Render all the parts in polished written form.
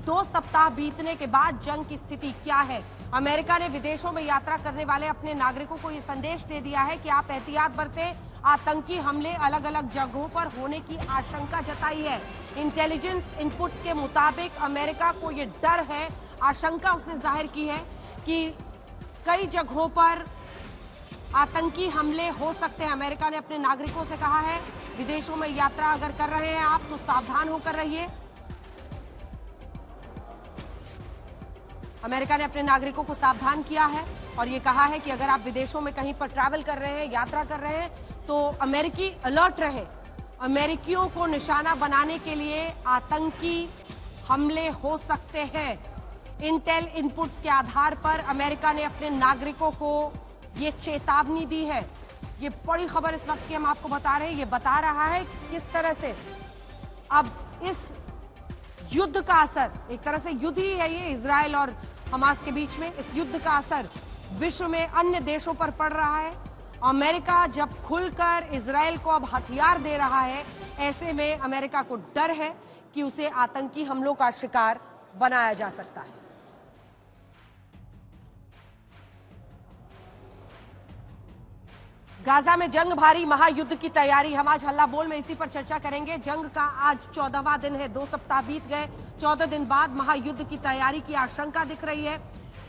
2 सप्ताह बीतने के बाद जंग की स्थिति क्या है। अमेरिका ने विदेशों में यात्रा करने वाले अपने नागरिकों को ये संदेश दे दिया है कि आप एहतियात बरतें। आतंकी हमले अलग अलग जगहों पर होने की आशंका जताई है। इंटेलिजेंस इनपुट्स के मुताबिक अमेरिका को ये डर है, आशंका उसने जाहिर की है कि कई जगहों पर आतंकी हमले हो सकते हैं। अमेरिका ने अपने नागरिकों से कहा है विदेशों में यात्रा अगर कर रहे हैं आप तो सावधान होकर रहिए। अमेरिका ने अपने नागरिकों को सावधान किया है और ये कहा है कि अगर आप विदेशों में कहीं पर ट्रैवल कर रहे हैं, यात्रा कर रहे हैं, तो अमेरिकी अलर्ट रहे। अमेरिकियों को निशाना बनाने के लिए आतंकी हमले हो सकते हैं। इंटेल इनपुट्स के आधार पर अमेरिका ने अपने नागरिकों को ये चेतावनी दी है। ये बड़ी खबर इस वक्त की हम आपको बता रहे हैं। ये बता रहा है किस तरह से अब इस युद्ध का असर, एक तरह से युद्ध ही है ये इजराइल और हमास के बीच में, इस युद्ध का असर विश्व में अन्य देशों पर पड़ रहा है। अमेरिका जब खुलकर इजराइल को अब हथियार दे रहा है, ऐसे में अमेरिका को डर है कि उसे आतंकी हमलों का शिकार बनाया जा सकता है। गाजा में जंग भारी, महायुद्ध की तैयारी। हम आज हल्ला बोल में इसी पर चर्चा करेंगे। जंग का आज 14वां दिन है, 2 सप्ताह बीत गए। 14 दिन बाद महायुद्ध की तैयारी की आशंका दिख रही है।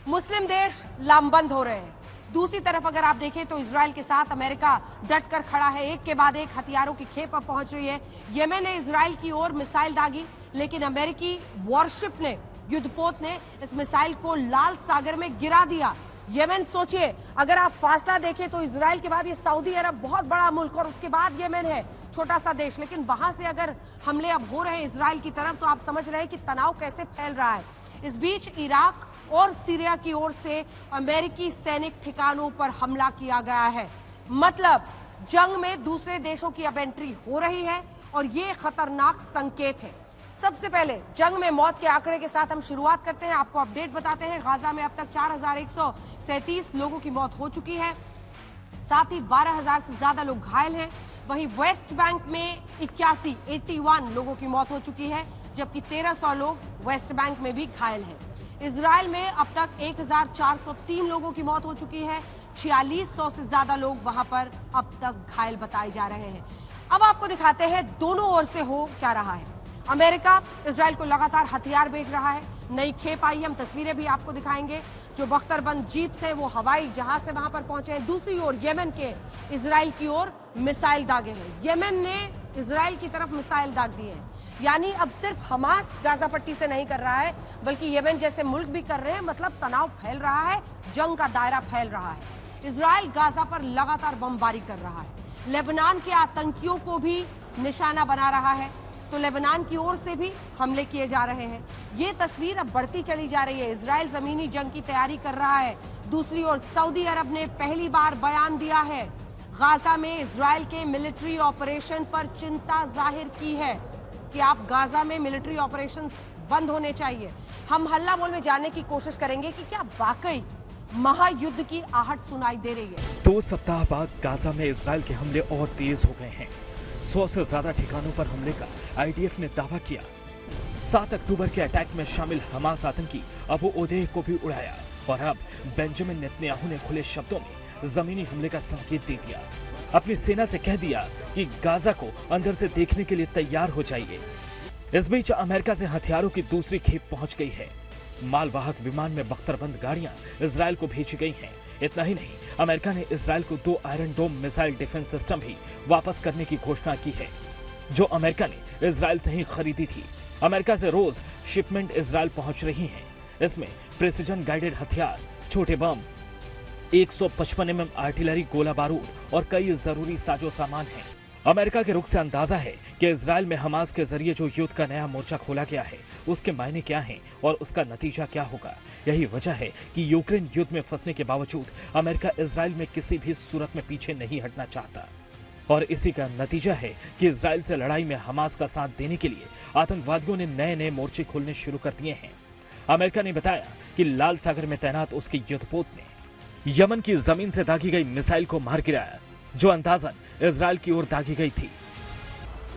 मुस्लिम देश लामबंद हो रहे हैं। दूसरी तरफ अगर आप देखें तो इजराइल के साथ अमेरिका डटकर खड़ा है। एक के बाद एक हथियारों की खेप अब पहुंच रही है। येमेन ने इजराइल की ओर मिसाइल दागी, लेकिन अमेरिकी वॉरशिप ने, युद्धपोत ने इस मिसाइल को लाल सागर में गिरा दिया। येमेन, सोचिए अगर आप फासला देखें तो इजराइल के बाद ये सऊदी अरब बहुत बड़ा मुल्क और उसके बाद येमेन है, छोटा सा देश, लेकिन वहां से अगर हमले अब हो रहे हैं इजराइल की तरफ तो आप समझ रहे हैं कि तनाव कैसे फैल रहा है। इस बीच इराक और सीरिया की ओर से अमेरिकी सैनिक ठिकानों पर हमला किया गया है। मतलब जंग में दूसरे देशों की अब एंट्री हो रही है और ये खतरनाक संकेत है। सबसे पहले जंग में मौत के आंकड़े के साथ हम शुरुआत करते हैं, आपको अपडेट बताते हैं। गाजा में अब तक 4137 लोगों की मौत हो चुकी है, साथ ही 12,000 से ज्यादा लोग घायल हैं। वहीं वेस्ट बैंक में 81 लोगों की मौत हो चुकी है, जबकि 1300 लोग वेस्ट बैंक में भी घायल हैं। इजराइल में अब तक 1403 लोगों की मौत हो चुकी है, 4600 से ज्यादा लोग वहां पर अब तक घायल बताए जा रहे हैं। अब आपको दिखाते हैं दोनों ओर से हो क्या रहा है। अमेरिका इजराइल को लगातार हथियार भेज रहा है, नई खेप आई, हम तस्वीरें भी आपको दिखाएंगे। जो बख्तरबंद जीप से वो हवाई जहाज से वहां पर पहुंचे हैं। दूसरी ओर येमेन के इजराइल की ओर मिसाइल दागे हैं। येमेन ने इजराइल की तरफ मिसाइल दाग दिए हैं। यानी अब सिर्फ हमास गाजा पट्टी से नहीं कर रहा है, बल्कि येमेन जैसे मुल्क भी कर रहे हैं। मतलब तनाव फैल रहा है, जंग का दायरा फैल रहा है। इजराइल गाजा पर लगातार बमबारी कर रहा है, लेबनान के आतंकियों को भी निशाना बना रहा है, तो लेबनान की ओर से भी हमले किए जा रहे हैं। ये तस्वीर अब बढ़ती चली जा रही है। इजराइल जमीनी जंग की तैयारी कर रहा है। दूसरी ओर सऊदी अरब ने पहली बार बयान दिया है, गाजा में इजराइल के मिलिट्री ऑपरेशन पर चिंता जाहिर की है कि आप गाजा में मिलिट्री ऑपरेशंस बंद होने चाहिए। हम हल्ला बोल में जानने की कोशिश करेंगे कि क्या वाकई महायुद्ध की आहट सुनाई दे रही है। 2 सप्ताह बाद गाजा में इजराइल के हमले और तेज हो गए हैं। 100 से ज्यादा ठिकानों पर हमले का आईडीएफ ने दावा किया। 7 अक्टूबर के अटैक में शामिल हमास आतंकी अबू ओदेह को भी उड़ाया और अब बेंजामिन नेतन्याहू ने खुले शब्दों में जमीनी हमले का संकेत दे दिया। अपनी सेना से कह दिया कि गाजा को अंदर से देखने के लिए तैयार हो जाइए। इस बीच अमेरिका से हथियारों की दूसरी खेप पहुंच गई है। मालवाहक विमान में बख्तरबंद गाड़ियां इजराइल को भेजी गई हैं। इतना ही नहीं, अमेरिका ने इजराइल को 2 iron dome missile defence system भी वापस करने की घोषणा की है, जो अमेरिका ने इजराइल से ही खरीदी थी। अमेरिका से रोज शिपमेंट इजराइल पहुंच रही हैं। इसमें प्रिसिजन गाइडेड हथियार, छोटे बम, 155 mm आर्टिलरी, गोला बारूद और कई जरूरी साजो सामान हैं। अमेरिका के रुख से अंदाजा है कि इजराइल में हमास के जरिए जो युद्ध का नया मोर्चा खोला गया है, उसके मायने क्या हैं और उसका नतीजा क्या होगा। यही वजह है कि यूक्रेन युद्ध में फंसने के बावजूद अमेरिका इजराइल में किसी भी सूरत में पीछे नहीं हटना चाहता। और इसी का नतीजा है कि इजराइल से लड़ाई में हमास का साथ देने के लिए आतंकवादियों ने नए नए मोर्चे खोलने शुरू कर दिए हैं। अमेरिका ने बताया कि लाल सागर में तैनात उसके युद्धपोत ने यमन की जमीन से दागी गई मिसाइल को मार गिराया, जो अंदाजन इजराइल की ओर दागी गई थी।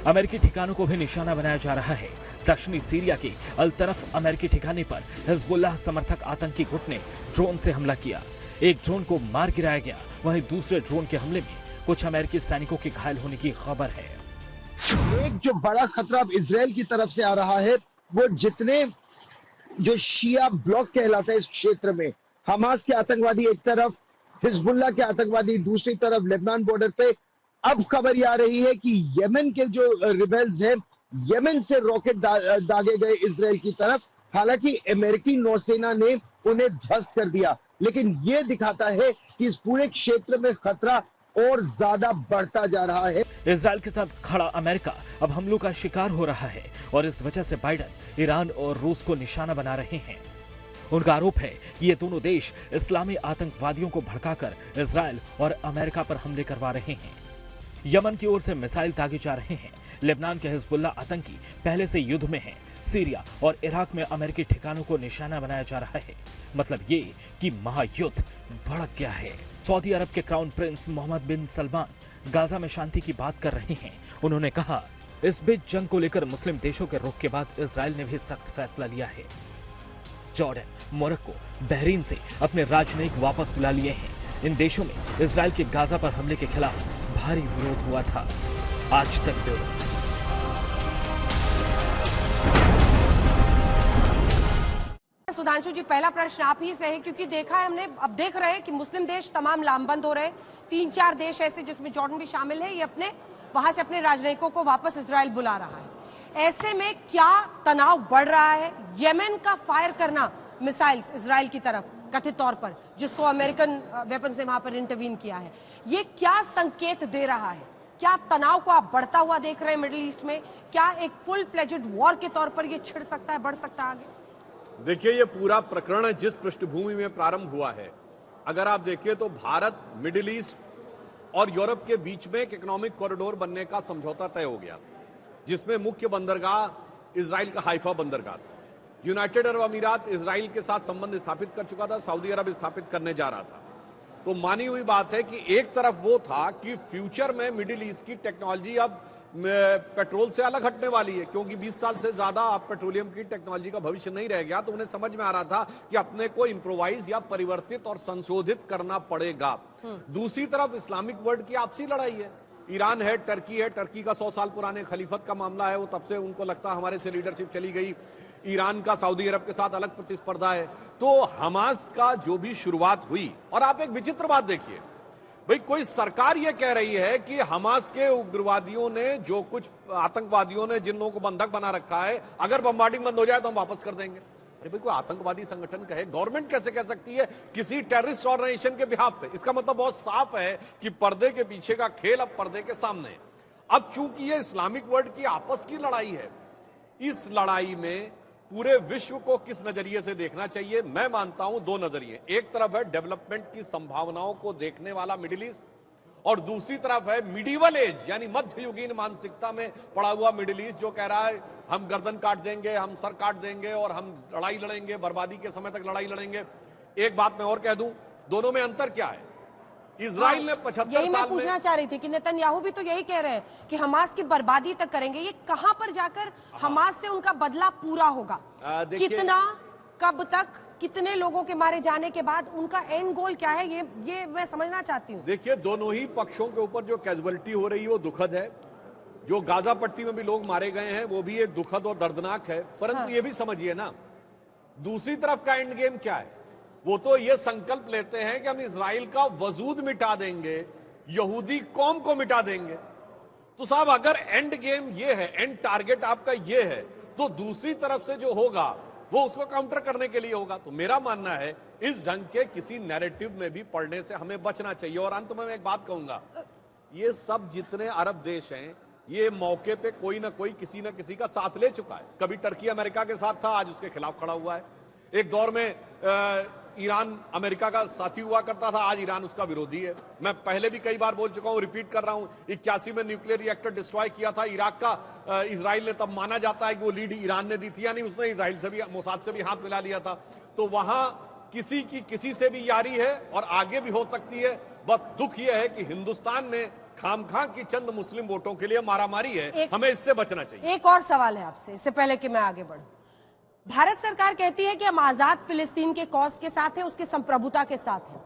अमेरिकी ठिकानों को भी निशाना बनाया जा रहा है। दक्षिणी सीरिया के अल तरफ अमेरिकी ठिकाने पर हिजबुल्लाह समर्थक आतंकी गुट ने ड्रोन से हमला किया। एक ड्रोन को मार गिराया गया, वहीं दूसरे ड्रोन के हमले में कुछ अमेरिकी सैनिकों के घायल होने की खबर है। एक जो बड़ा खतरा अब इजराइल की तरफ से आ रहा है, वो जितने जो शिया ब्लॉक कहलाता है इस क्षेत्र में, हमास के आतंकवादी एक तरफ, हिजबुल्लाह के आतंकवादी दूसरी तरफ, लेबनान बॉर्डर पे अब खबर ये आ रही है कि यमन के जो रिबेल्स हैं, यमन से रॉकेट दागे गए इजराइल की तरफ। हालांकि अमेरिकी नौसेना ने उन्हें ध्वस्त कर दिया, लेकिन ये दिखाता है कि इस पूरे क्षेत्र में खतरा और ज्यादा बढ़ता जा रहा है। इजराइल के साथ खड़ा अमेरिका अब हमलों का शिकार हो रहा है और इस वजह से बाइडेन ईरान और रूस को निशाना बना रहे हैं। उनका आरोप है कि ये दोनों देश इस्लामी आतंकवादियों को भड़काकर इजराइल और अमेरिका पर हमले करवा रहे हैं। यमन की ओर से मिसाइल दागे जा रहे हैं। लेबनान के हिजबुल्लाह आतंकी पहले से युद्ध में हैं। सीरिया और इराक में अमेरिकी ठिकानों को निशाना बनाया जा रहा है। मतलब ये कि महायुद्ध भड़क गया है। सऊदी अरब के क्राउन प्रिंस मोहम्मद बिन सलमान गाजा में शांति की बात कर रहे हैं। उन्होंने कहा, इस बीच जंग को लेकर मुस्लिम देशों के रुख के बाद इजराइल ने भी सख्त फैसला लिया है। जॉर्डन, मोरक्को, बहरीन से अपने राजनयिक वापस बुला लिए हैं। इन देशों में इजराइल के गाजा पर हमले के खिलाफ भारी विरोध हुआ था। आज तक ब्यूरो। सुधांशु जी, पहला प्रश्न आप ही से है, क्योंकि देखा है हमने, अब देख रहे हैं कि मुस्लिम देश तमाम लामबंद हो रहे हैं। 3-4 देश ऐसे जिसमें जॉर्डन भी शामिल है, ये अपने वहां से अपने राजनयिकों को वापस इजराइल बुला रहा है। ऐसे में क्या तनाव बढ़ रहा है? यमन का फायर करना मिसाइल्स इजराइल की तरफ कथित तौर पर, जिसको अमेरिकन वेपन से वहां पर इंटरवीन किया है, ये क्या संकेत दे रहा है? क्या तनाव को आप बढ़ता हुआ देख रहे हैं मिडिल ईस्ट में? क्या एक फुल फ्लेजेड वॉर के तौर पर ये छिड़ सकता है, बढ़ सकता है आगे? देखिए, ये पूरा प्रकरण जिस पृष्ठभूमि में प्रारंभ हुआ है, अगर आप देखिए तो भारत, मिडिल ईस्ट और यूरोप के बीच में एक इकोनॉमिक कॉरिडोर बनने का समझौता तय हो गया, जिसमें मुख्य बंदरगाह इजराइल का हाइफा बंदरगाह था। यूनाइटेड अरब अमीरात इजराइल के साथ संबंध स्थापित कर चुका था, सऊदी अरब स्थापित करने जा रहा था। तो मानी हुई बात है कि एक तरफ वो था कि फ्यूचर में मिडिल ईस्ट की टेक्नोलॉजी अब पेट्रोल से अलग हटने वाली है, क्योंकि 20 साल से ज्यादा अब पेट्रोलियम की टेक्नोलॉजी का भविष्य नहीं रह गया। तो उन्हें समझ में आ रहा था कि अपने को इंप्रोवाइज या परिवर्तित और संशोधित करना पड़ेगा। दूसरी तरफ इस्लामिक वर्ल्ड की आपसी लड़ाई है। ईरान है, टर्की है। टर्की का 100 साल पुराने खलीफत का मामला है, वो तब से उनको लगता हमारे से लीडरशिप चली गई। ईरान का सऊदी अरब के साथ अलग प्रतिस्पर्धा है। तो हमास का जो भी शुरुआत हुई, और आप एक विचित्र बात देखिए भाई, कोई सरकार ये कह रही है कि हमास के उग्रवादियों ने, जो कुछ आतंकवादियों ने जिन लोगों को बंधक बना रखा है, अगर बम्बार्डिंग बंद हो जाए तो हम वापस कर देंगे। अरे भाई, कोई आतंकवादी संगठन कहे, गवर्नमेंट कैसे कह सकती है किसी टेररिस्ट ऑर्गेनाइजेशन के बिहाफ पे? इसका मतलब बहुत साफ है कि पर्दे के पीछे का खेल अब पर्दे के सामने है। अब चूंकि ये इस्लामिक वर्ल्ड की आपस की लड़ाई है, इस लड़ाई में पूरे विश्व को किस नजरिए से देखना चाहिए? मैं मानता हूं 2 नजरिए। एक तरफ है डेवलपमेंट की संभावनाओं को देखने वाला मिडिल ईस्ट, और दूसरी तरफ है मिडिवल एज यानी मध्ययुगीन मानसिकता में पड़ा हुआ मिडिल ईस्ट, जो कह रहा है हम गर्दन काट देंगे, हम सर काट देंगे और हम लड़ाई लड़ेंगे, बर्बादी के समय तक लड़ाई लड़ेंगे। एक बात मैं और कह दूं, दोनों में अंतर क्या है? इजराइल ने 75 साल में, यही मैं पूछना चाह रही थी कि नेतन्याहू भी तो यही कह रहे हैं कि हमास की बर्बादी तक करेंगे। ये कहां पर जाकर हमास से उनका बदला पूरा होगा? कितना, कब तक, कितने लोगों के मारे जाने के बाद उनका एंड गोल क्या है? ये मैं समझना चाहती हूँ। देखिए, दोनों ही पक्षों के ऊपर जो कैजुअलिटी हो रही है वो दुखद है। जो गाजा पट्टी में भी लोग मारे गए हैं वो भी एक दुखद और दर्दनाक है। परंतु ये भी समझिए ना, दूसरी तरफ का एंड गेम क्या है? वो तो ये संकल्प लेते हैं कि हम इजराइल का वजूद मिटा देंगे, यहूदी कौम को मिटा देंगे। तो साहब, अगर एंड गेम ये है, एंड टारगेट आपका ये है, तो दूसरी तरफ से जो होगा वो उसको काउंटर करने के लिए होगा। तो मेरा मानना है इस ढंग के किसी नैरेटिव में भी पड़ने से हमें बचना चाहिए। और अंत में मैं एक बात कहूंगा, ये सब जितने अरब देश हैं, ये मौके पे कोई ना कोई किसी ना किसी का साथ ले चुका है। कभी टर्की अमेरिका के साथ था, आज उसके खिलाफ खड़ा हुआ है। एक दौर में ईरान अमेरिका का साथी हुआ करता था, आज ईरान उसका विरोधी है। मैं पहले भी कई बार बोल चुका हूं, रिपीट कर रहा हूं, 81 में न्यूक्लियर रिएक्टर डिस्ट्रॉय किया था इराक का इजराइल ने। तब माना जाता है कि वो लीड ईरान ने दी थी, यानी उसने इजराइल से भी, मोसाद से भी हाथ मिला लिया था। तो वहां किसी की किसी से भी यारी है और आगे भी हो सकती है। बस दुख यह है कि हिंदुस्तान ने खामखा की चंद मुस्लिम वोटों के लिए मारामारी है, हमें इससे बचना चाहिए। एक और सवाल है आपसे, इससे पहले कि मैं आगे बढ़ूं। भारत सरकार कहती है कि हम आजाद फिलिस्तीन के कॉज के साथ हैं, उसके संप्रभुता के साथ हैं।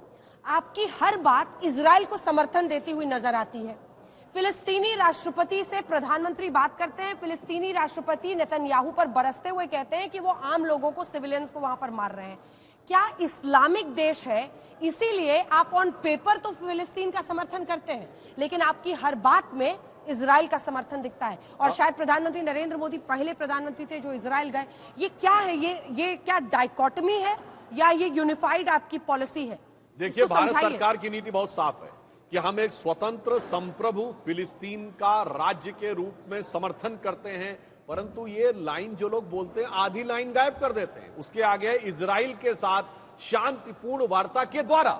आपकी हर बात इजराइल को समर्थन देती हुई नजर आती है। फिलिस्तीनी राष्ट्रपति से प्रधानमंत्री बात करते हैं, फिलिस्तीनी राष्ट्रपति नेतन्याहू पर बरसते हुए कहते हैं कि वो आम लोगों को, सिविलियंस को वहां पर मार रहे हैं। क्या इस्लामिक देश है, इसीलिए आप ऑन पेपर तो फिलिस्तीन का समर्थन करते हैं, लेकिन आपकी हर बात में इजराइल का समर्थन दिखता है? और शायद प्रधानमंत्री नरेंद्र मोदी पहले प्रधानमंत्री थे जो इजराइल गए। ये क्या है? ये क्या डाइकोटमी है या ये यूनिफाइड आपकी पॉलिसी है? देखिए, भारत सरकार की नीति बहुत साफ है कि हम एक स्वतंत्र संप्रभु फिलिस्तीन का राज्य के रूप में समर्थन करते हैं, परंतु ये लाइन जो लोग बोलते हैं, आधी लाइन गायब कर देते हैं। उसके आगे इजराइल के साथ शांतिपूर्ण वार्ता के द्वारा,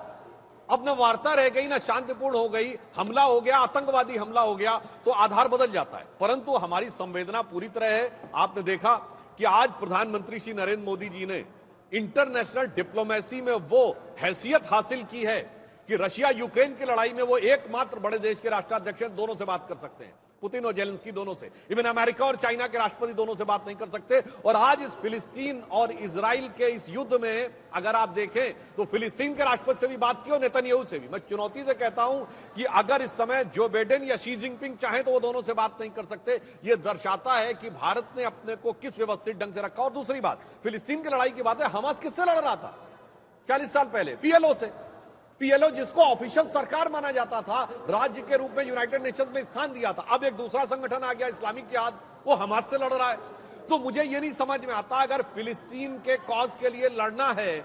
अब न वार्ता रह गई ना शांतिपूर्ण हो गई, हमला हो गया, आतंकवादी हमला हो गया तो आधार बदल जाता है। परंतु हमारी संवेदना पूरी तरह है। आपने देखा कि आज प्रधानमंत्री श्री नरेंद्र मोदी जी ने इंटरनेशनल डिप्लोमेसी में वो हैसियत हासिल की है कि रशिया यूक्रेन की लड़ाई में वो एकमात्र बड़े देश के राष्ट्राध्यक्ष हैं, दोनों से बात कर सकते हैं, पुतिन और जेलेंस्की दोनों से। इवन अमेरिका और चाइना के राष्ट्रपति दोनों से बात नहीं कर सकते। और आज इस फिलिस्तीन और इजराइल के इस युद्ध में अगर आप देखें तो फिलिस्तीन के राष्ट्रपति से भी बात की और नेतन्याहू से भी। मैं चुनौती से कहता हूं कि अगर इस समय जो बाइडेन या शी जिनपिंग चाहे तो वो दोनों से बात नहीं कर सकते। ये दर्शाता है कि भारत ने अपने को किस व्यवस्थित ढंग से रखा। और दूसरी बात, फिलिस्तीन की लड़ाई की बात है, हमास किससे लड़ रहा था 40 साल पहले? पीएलओ से। पीएलओ जिसको ऑफिशियल सरकार माना जाता था, राज्य के रूप में यूनाइटेड नेशंस में स्थान दिया था, अब एक दूसरा संगठन आ गया इस्लामिक जिहाद, वो हमास से लड़ रहा है। तो मुझे ये नहीं समझ में आता, अगर फिलिस्तीन के कॉज के लिए लड़ना है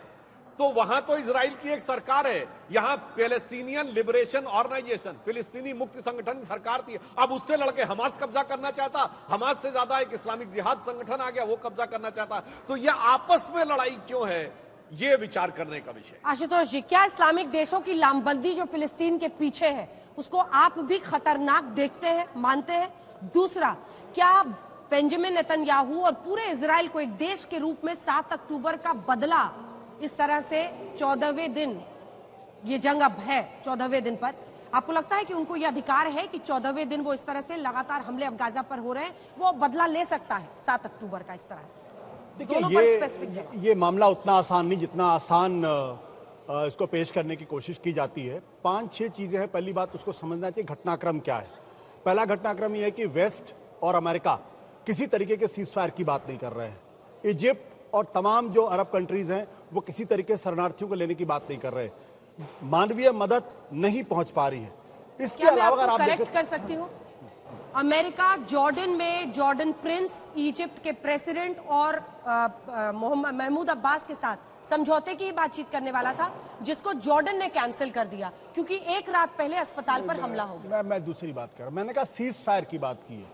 तो वहां तो इजराइल की एक सरकार है, यहां पैलेस्टीनियन लिबरेशन ऑर्गेनाइजेशन, फिलिस्तीनी मुक्ति संगठन की सरकार थी। अब उससे लड़के हमास कब्जा करना चाहता, हमास से ज्यादा एक इस्लामिक जिहाद संगठन आ गया, वो कब्जा करना चाहता। तो यह आपस में लड़ाई क्यों है, ये विचार करने का विषय। आशुतोष जी, क्या इस्लामिक देशों की लामबंदी जो फिलिस्तीन के पीछे है उसको आप भी खतरनाक देखते हैं, मानते हैं? दूसरा, क्या बेंजामिन नेतन्याहू और पूरे इजराइल को एक देश के रूप में 7 अक्टूबर का बदला इस तरह से 14वें दिन, ये जंग अब है 14वें दिन पर, आपको लगता है कि उनको यह अधिकार है कि 14वें दिन वो इस तरह से लगातार हमले अब गाजा पर हो रहे हैं, वो बदला ले सकता है 7 अक्टूबर का इस तरह से? देखिए, ये मामला उतना आसान नहीं जितना आसान इसको पेश करने की कोशिश की जाती है। 5-6 चीजें हैं। पहली बात, उसको समझना चाहिए घटनाक्रम क्या है। पहला घटनाक्रम यह है कि वेस्ट और अमेरिका किसी तरीके के सीजफायर की बात नहीं कर रहे हैं। इजिप्ट और तमाम जो अरब कंट्रीज हैं वो किसी तरीके से शरणार्थियों को लेने की बात नहीं कर रहे। मानवीय मदद नहीं पहुंच पा रही है। इसके अलावा अगर आप करेक्ट कर सकती हूँ, अमेरिका जॉर्डन में जॉर्डन प्रिंस, इजिप्ट के प्रेसिडेंट और महमूद अब्बास के साथ समझौते की बातचीत करने वाला था, जिसको जॉर्डन ने कैंसिल कर दिया क्योंकि एक रात पहले अस्पताल पर हमला हो गया। मैं दूसरी बात कर रहा हूं। मैंने कहा सीज फायर की बात की है,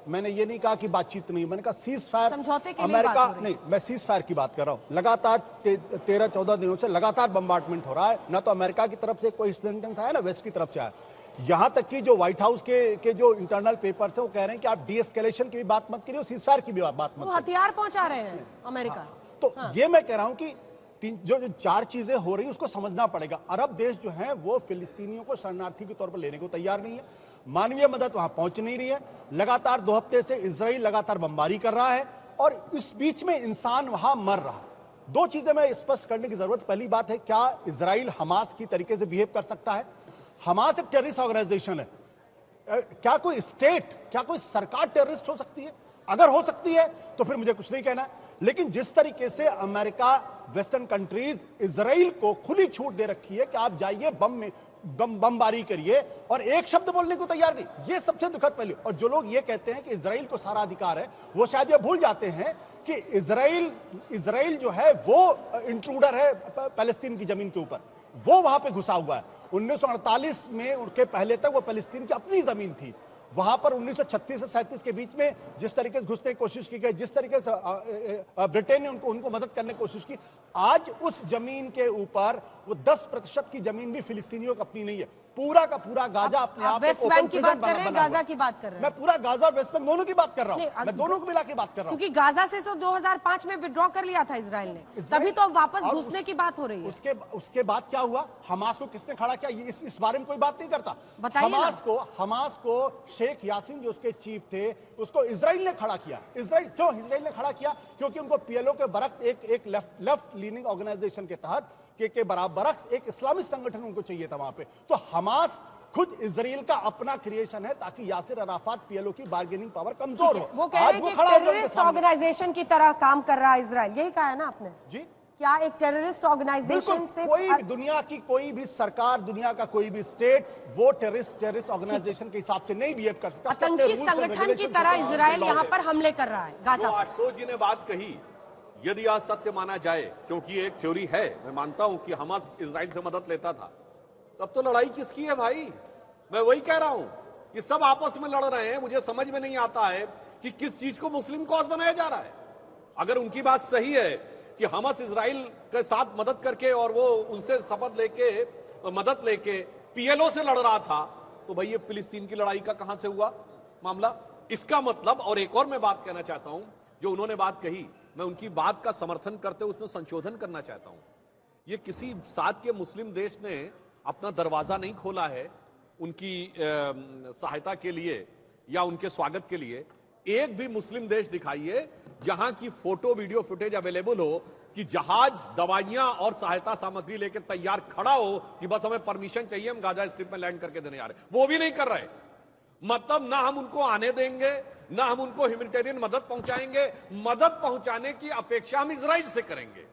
मैंने ये नहीं कहा कि बातचीत नहीं। मैंने कहा सीज फायर, समझौते के अमेरिका नहीं, मैं सीज फायर की बात कर रहा हूं। लगातार 13-14 दिनों से लगातार बम्बार्टमेंट हो रहा है। ना तो अमेरिका की तरफ से कोई सेंटेंस आया, ना वेस्ट की तरफ से आया। यहां तक कि जो व्हाइट हाउस के जो इंटरनल पेपर्स हैं वो कह रहे हैं कि आप डी-एस्केलेशन की भी बात मत करिए, सीज फायर की भी बात मत करिए। वो हथियार पहुंचा रहे हैं अमेरिका। तो ये मैं कह रहा हूं कि जो 4 चीजें हो रही हैं उसको समझना पड़ेगा। अरब देश जो हैं वो फिलिस्तीनियों को शरणार्थी के तौर पर लेने को तैयार नहीं है। मानवीय मदद वहां पहुंच नहीं रही है। लगातार 2 हफ्ते से इजराइल लगातार बमबारी कर रहा है और इस बीच में इंसान वहां मर रहा है। 2 चीजें मैं स्पष्ट करने की जरूरत। पहली बात है, क्या इजराइल हमास की तरीके से बिहेव कर सकता है? हमास एक टेररिस्ट ऑर्गेनाइजेशन है। क्या कोई स्टेट, क्या कोई सरकार टेररिस्ट हो सकती है? अगर हो सकती है तो फिर मुझे कुछ नहीं कहना है। लेकिन जिस तरीके से अमेरिका, वेस्टर्न कंट्रीज इजराइल को खुली छूट दे रखी है कि आप जाइए बमबारी करिए और एक शब्द बोलने को तैयार नहीं, ये सबसे दुखद पहलू। और जो लोग ये कहते हैं कि इजराइल को सारा अधिकार है, वो शायद ये भूल जाते हैं कि इजराइल जो है वो इंट्रूडर है पैलेस्टीन की जमीन के ऊपर। वो वहां पे घुसा हुआ है। 1948 में उनके पहले तक वो पैलेस्टीन की अपनी जमीन थी। वहां पर 1936 से 37 के बीच में जिस तरीके से घुसने की कोशिश की गई, जिस तरीके से ब्रिटेन ने उनको मदद करने की कोशिश की, आज उस जमीन के ऊपर वो 10% की जमीन भी फिलिस्तीनियों को अपनी नहीं है। पूरा का पूरा गाजा अपने आप वेस्ट बैंक की बात कर रहे हैं, गाजा की बात कर रहे हैं। मैं पूरा गाजा और वेस्ट बैंक दोनों की बात कर रहा हूं, मैं दोनों को मिला के बात कर रहा हूं। क्योंकि गाजा से तो 2005 में विड्रॉ कर लिया था इजराइल ने, तभी तो अब वापस घुसने की बात हो रही है। उसके बाद क्या हुआ? हमास को किसने खड़ा किया? इस बारे में कोई बात नहीं करता। बताइए हमास को शेख यासीन जो उसके चीफ थे, उसको इजराइल ने खड़ा किया। क्यों इजराइल ने खड़ा किया? क्योंकि उनको पीएलओ के बरक्स एक लेफ्ट लीनिंग ऑर्गेनाइजेशन के तहत के बरक्स एक इस्लामिक संगठन उनको चाहिए था वहां पे। तो हमास खुद इजराइल का अपना क्रिएशन है ताकि यासिर अराफात पीएलओ की बार्गेनिंग पावर कमजोर हो। वो कह रहे हैं कि टेररिस्ट ऑर्गेनाइजेशन की तरह काम कर रहा है इजराइल, यही कहा है ना आपने जी? क्या एक टेररिस्ट ऑर्गेनाइजेशन से कोई भी दुनिया की कोई भी सरकार, दुनिया का कोई भी स्टेट वो टेररिस्ट ऑर्गेनाइजेशन के हिसाब से नहीं बिहेव कर सकता। आतंकी संगठन की तरह इजराइल यहाँ पर हमले कर रहा है गाजा। आशुतोष जी ने बात कही, यदि आज सत्य माना जाए, क्योंकि एक थ्योरी है, मैं मानता हूं कि हमास इजराइल से मदद लेता था, तब तो लड़ाई किसकी है भाई? मैं वही कह रहा हूं, ये सब आपस में लड़ रहे हैं। मुझे समझ में नहीं आता है कि किस चीज को मुस्लिम कॉज बनाया जा रहा है। अगर उनकी बात सही है कि हमास इजराइल के साथ मदद करके और वो उनसे शपथ लेके मदद लेके पीएलओ से लड़ रहा था, तो भाई ये फिलिस्तीन की लड़ाई का कहां से हुआ मामला? इसका मतलब, और एक और मैं बात कहना चाहता हूं, जो उन्होंने बात कही, मैं उनकी बात का समर्थन करते हुए उसमें संशोधन करना चाहता हूं। ये किसी साथ के मुस्लिम देश ने अपना दरवाजा नहीं खोला है उनकी सहायता के लिए या उनके स्वागत के लिए। एक भी मुस्लिम देश दिखाइए जहां की फोटो वीडियो फुटेज अवेलेबल हो कि जहाज दवाइयां और सहायता सामग्री लेकर तैयार खड़ा हो कि बस हमें परमिशन चाहिए, हम गाजा स्ट्रिप में लैंड करके देने जा रहे हैं। वो भी नहीं कर रहे। मतलब ना हम उनको आने देंगे, ना हम उनको ह्यूमैनिटेरियन मदद पहुंचाएंगे। मदद पहुंचाने की अपेक्षा हम इजराइल से करेंगे।